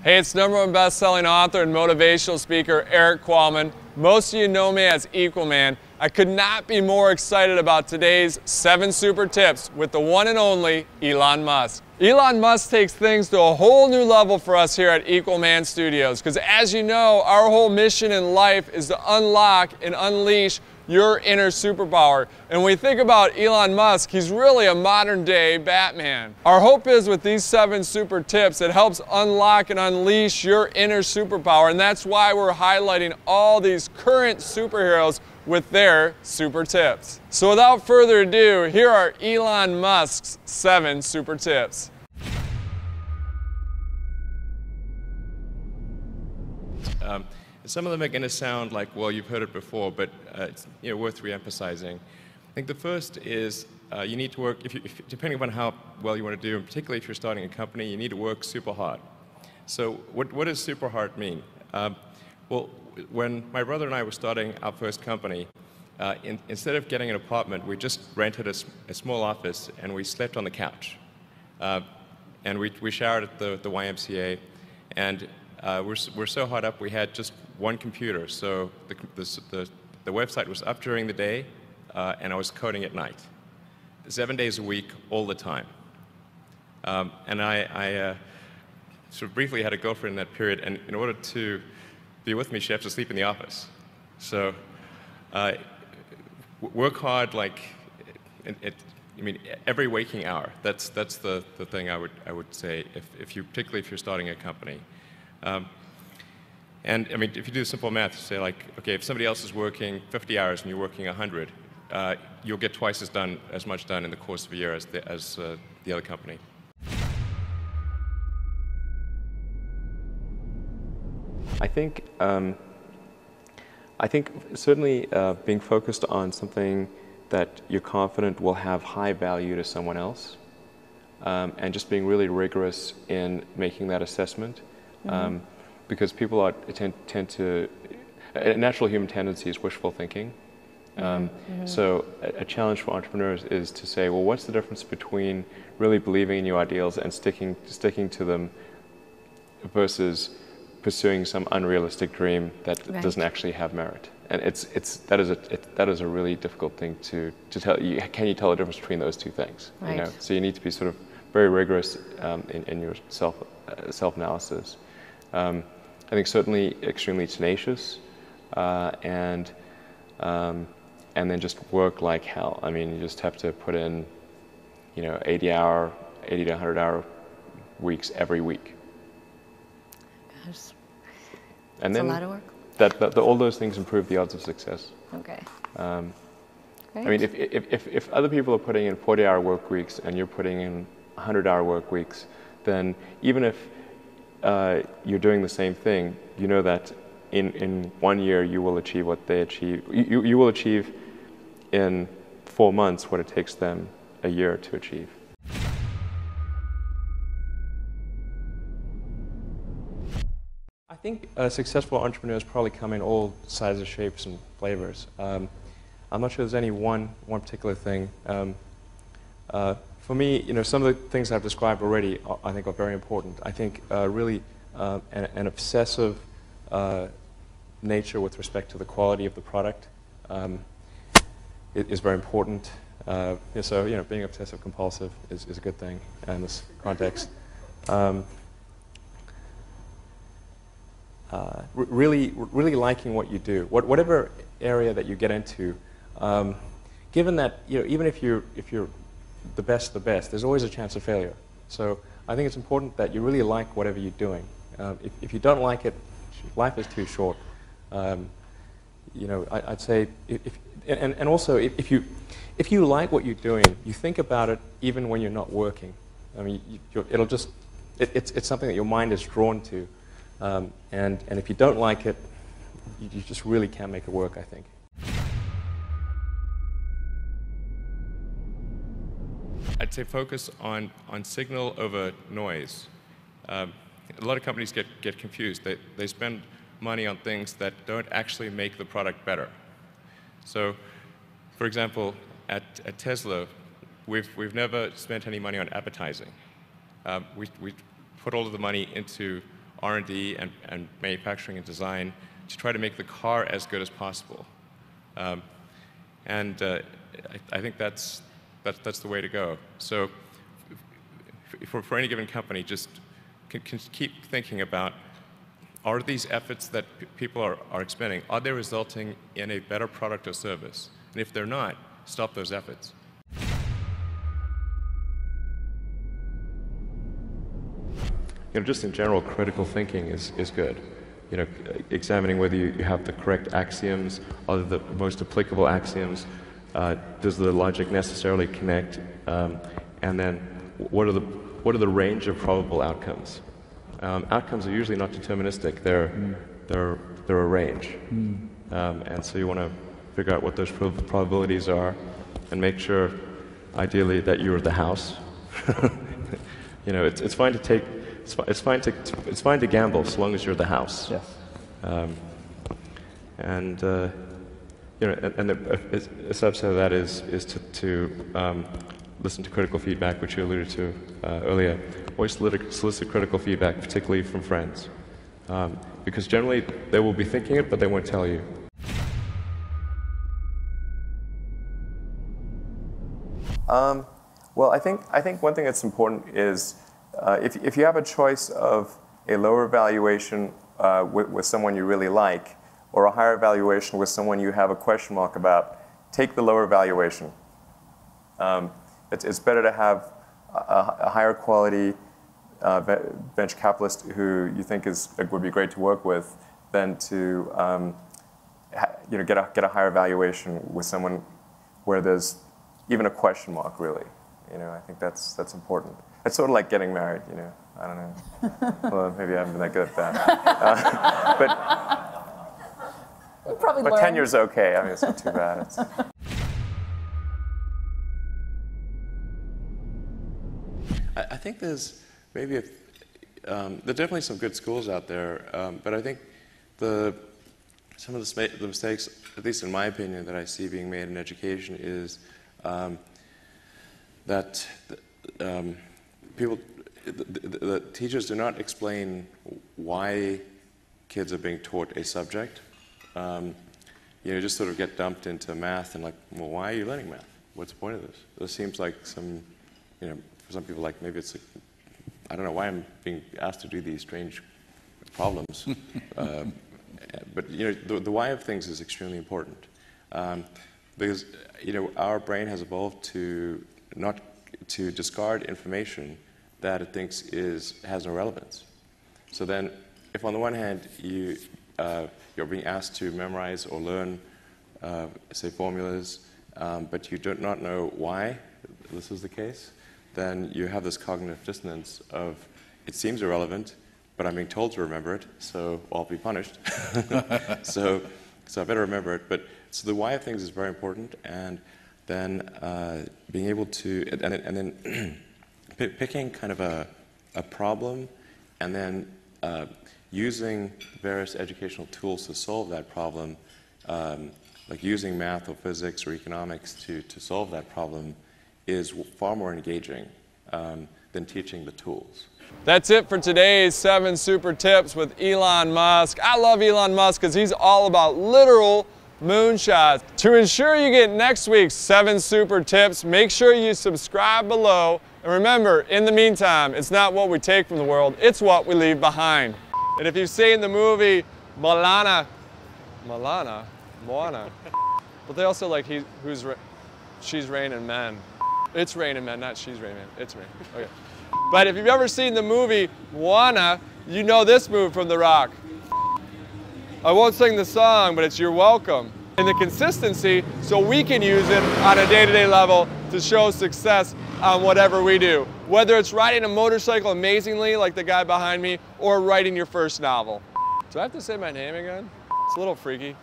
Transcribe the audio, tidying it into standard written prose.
Hey, it's #1 best-selling author and motivational speaker, Erik Qualman. Most of you know me as Equalman. I could not be more excited about today's 7 super tips with the one and only Elon Musk. Elon Musk takes things to a whole new level for us here at Equalman Studios, because as you know, our whole mission in life is to unlock and unleash your inner superpower. And when we think about Elon Musk, he's really a modern day Batman. Our hope is with these 7 super tips, it helps unlock and unleash your inner superpower. And that's why we're highlighting all these current superheroes with their super tips. So without further ado, here are Elon Musk's 7 super tips. Some of them are going to sound like, well, you've heard it before, but it's worth re-emphasizing. I think the first is you need to work, depending on how well you want to do, and particularly if you're starting a company, you need to work super hard. So what does super hard mean? Well, when my brother and I were starting our first company, instead of getting an apartment, we just rented a small office and we slept on the couch. And we showered at the YMCA, and we're so hard up we had just one computer, so the website was up during the day and I was coding at night, 7 days a week, all the time. And I sort of briefly had a girlfriend in that period, and in order to be with me, she had to sleep in the office. So work hard, like every waking hour. That's the thing I would say particularly if you're starting a company. And I mean, if you do simple math, say like, okay, if somebody else is working 50 hours and you're working 100, you'll get twice as much done in the course of a year as the other company. I think certainly being focused on something that you're confident will have high value to someone else, and just being really rigorous in making that assessment. Because people tend to, a natural human tendency is wishful thinking. So a challenge for entrepreneurs is to say, well, what's the difference between really believing in your ideals and sticking to them versus pursuing some unrealistic dream that doesn't actually have merit? And that is a really difficult thing to tell. Can you tell the difference between those two things? Right. You know? So you need to be sort of very rigorous in your self-analysis. I think certainly extremely tenacious, and then just work like hell. I mean, you just have to put in, 80 to 100-hour weeks every week. Gosh, and that's then a lot of work. All those things improve the odds of success. Okay. I mean, if other people are putting in 40-hour work weeks and you're putting in 100-hour work weeks, then even if you're doing the same thing, you know that in 1 year you will achieve what they achieve. You will achieve in 4 months what it takes them a year to achieve. I think successful entrepreneurs probably come in all sizes, shapes, and flavors. I'm not sure there's any one particular thing. For me, some of the things I've described already, I think, are very important. I think really an obsessive nature with respect to the quality of the product is very important. So, being obsessive compulsive is a good thing in this context. Really liking what you do, whatever area that you get into. Given that, even if you're the best, there's always a chance of failure. So I think it's important that you really like whatever you're doing. If you don't like it, life is too short. I'd say, and also if you like what you're doing, you think about it even when you're not working. I mean, it's something that your mind is drawn to, and if you don't like it, you just really can't make it work, I think. I'd say focus on signal over noise. A lot of companies get confused. They spend money on things that don't actually make the product better. So, for example, at Tesla, we've never spent any money on advertising. We put all of the money into R&D and manufacturing and design to try to make the car as good as possible. I think that's the way to go. So for any given company, just can keep thinking about, are these efforts that people are expending, are they resulting in a better product or service? And if they're not, stop those efforts. Just in general, critical thinking is good. Examining whether you have the correct axioms, are the most applicable axioms, does the logic necessarily connect, and then what are the range of probable outcomes? Outcomes are usually not deterministic; they're a range, and so you want to figure out what those probabilities are, and make sure, ideally, that you're the house. It's fine to take. It's fine to gamble so long as you're the house. Yes. And a subset of that is to listen to critical feedback, which you alluded to earlier. Always solicit critical feedback, particularly from friends, because generally they will be thinking it, but they won't tell you. Well, I think one thing that's important is if you have a choice of a lower valuation with someone you really like, or a higher valuation with someone you have a question mark about, take the lower valuation. It's better to have a higher quality venture capitalist who you think would be great to work with than to get a higher valuation with someone where there's even a question mark, really. I think that's important. It's sort of like getting married, I don't know. Well, maybe I haven't been that good at that. But 10 years okay. I mean, it's not too bad. I think there's maybe there are definitely some good schools out there, but I think some of the mistakes, at least in my opinion, that I see being made in education is that the teachers do not explain why kids are being taught a subject. Just sort of get dumped into math and well, why are you learning math? What's the point of this? This seems like some, for some people, like maybe it's I don't know why I'm being asked to do these strange problems. But the why of things is extremely important, because our brain has evolved to discard information that it thinks has no relevance. So then, if on the one hand you're being asked to memorize or learn, say, formulas, but you do not know why this is the case, then you have this cognitive dissonance of, it seems irrelevant, but I'm being told to remember it, so I'll be punished. so I better remember it. So the why of things is very important, and then being able to, and then picking kind of a problem, and then using various educational tools to solve that problem, like using math or physics or economics to solve that problem, is far more engaging than teaching the tools. That's it for today's 7 super tips with Elon Musk. I love Elon Musk because he's all about literal moonshots. To ensure you get next week's 7 super tips, make sure you subscribe below. And remember, in the meantime, it's not what we take from the world, it's what we leave behind. And if you've seen the movie Moana, but they also like she's raining men. It's raining men, not she's raining men. It's raining. Okay. But if you've ever seen the movie Moana, you know this move from The Rock. I won't sing the song, but it's "You're welcome." And the consistency, so we can use it on a day-to-day level to show success on whatever we do. Whether it's riding a motorcycle amazingly, like the guy behind me, or writing your first novel. Do I have to say my name again? It's a little freaky.